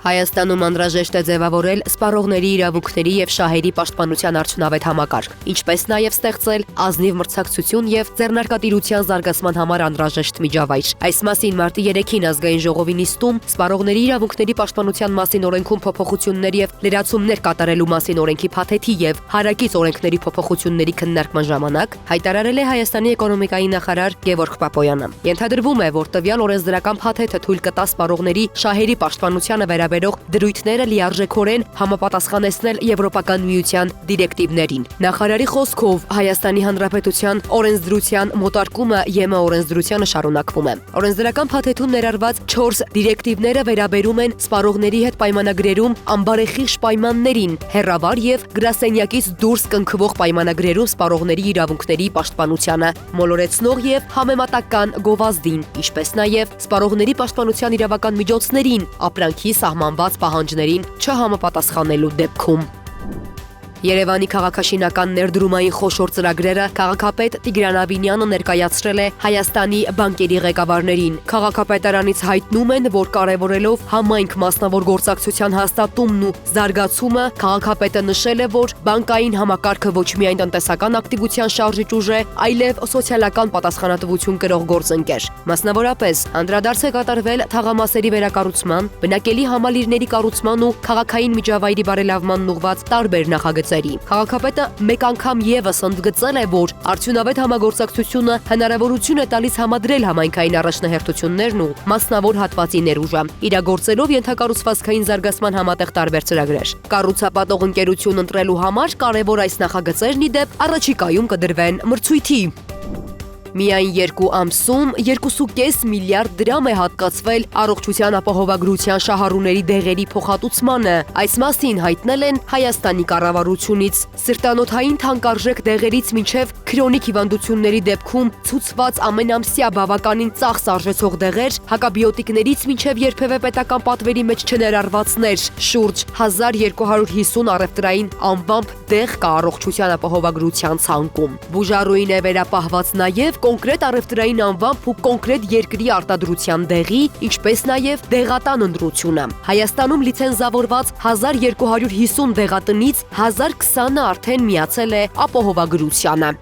Հայաստանում անհրաժեշտ է ձևավորել սպառողների իրավունքների եւ շահերի պաշտպանության արդյունավետ համակարգ, ինչպես նաեւ ստեղծել ազնիվ մրցակցություն եւ ձեռնարկատիրության զարգացման համար անհրաժեշտ միջավայր։ Այս մասին մարտի 3-ին ազգային ժողովի նիստում սպառողների իրավունքների պաշտպանության մասին օրենքում փոփոխություններ եւ լրացումներ կատարելու մասին օրենքի փաթեթի եւ հարակից օրենքների փոփոխությունների քննարկման ժամանակ հայտարարել է Հայաստանի էկոնոմիկայի նախարար Գևորգ Պապոյանը։ Ենթադրվում է, որ տվյալ օրենսդրական փաթեթը թույլ կտա սպառողների շահերի պաշտպանությանը վերաբերող դրույթները լիարժեքորեն համապատասխանեցնել Եվրոպական միության դիրեկտիվներին։ Նախարարի խոսքով Հայաստանի Հանրապետության օրենսդրության մոտարկումը ԵՄ օրենսդրությանը շարունակվում է։ Օրենսդրական փաթեթում ներառված 4 դիրեկտիվները վերաբերում են սպառողների հետ պայմանագրերում անբարեխիղճ պայմաններին, հեռավար եւ գրասենյակից դուրս կնքվող պայմանագրերում սպառողների իրավունքների պաշտպանությանը, մոլորեցնող եւ համեմատական գովազդին, ինչպես նաեւ սպառողների պաշտպանության իրավական միջոցներին, ապրանքի սահմանված պահանջներին չհամապատասխանելու դեպքում։ Երևանի քաղաքաշինական ներդրումային խոշոր ծրագրերը քաղաքապետ Տիգրան Ավինյանը ներկայացրել է Հայաստանի բանկերի ղեկավարներին։ Քաղաքապետարանից հայտնում են, որ կարևորելով համայնք մասնավոր գործակցության հաստատումն ու զարգացումը, քաղաքապետը նշել է, որ բանկային համակարգը ոչ միայն տնտեսական ակտիվության շարժիչ ուժ է, այլև սոցիալական պատասխանատվություն կրող գործընկեր։ Մասնավորապես, անդրադարձ է կատարվել թաղամասերի վերակառուցման, բնակելի համալիրների կառուցման ու քաղաքային միջավայրի բարելավման ուղղված տարբեր նախագծերի։ Քաղաքապետը մեկ անգամ եւս ընդգծել է, որ արդյունավետ համագործակցությունը հնարավորություն է տալիս համադրել համայնքային առաջնահերթություններն ու մասնավոր հատվածի ներուժը, իրագործելով ենթակառուցվածքային զարգացման համատեղ տարբեր ծրագրեր։ Կառուցապատող ընկերություն ընտրելու համար կարևոր այս նախագծերն ի դեպ առաջիկայում կդրվեն մրցույթի։ Միայն 2 ամսում 2.5 միլիարդ դրամ է հատկացվել առողջության ապահովագրության շահառուների դեղերի փոխհատուցմանը։ Այս մասին հայտնել են Հայաստանի կառավարությունից։ Սրտանոթային թանկարժեք դեղերից մինչև քրոնիկ հիվանդությունների դեպքում ցուցված ամենամսյա բավականին ծախս արժեցող դեղեր, հակաբիոտիկներից մինչև երբևէ պետական պատվերի մեջ չներառվածներ, շուրջ 1250 առևտրային անվամբ դեղ կա առողջության ապահովագրության ցանկում։ Բուժառույն է վերապահված նաև կոնկրետ առևտրային անվամբ ու կոնկրետ երկրի արտադրության դեղի, ինչպես նաև դեղատան ընտրությունը։ Հայաստանում լիցենզավորված 1250 դեղատնից 1020-ը արդեն միացել է ապահովագրությանը։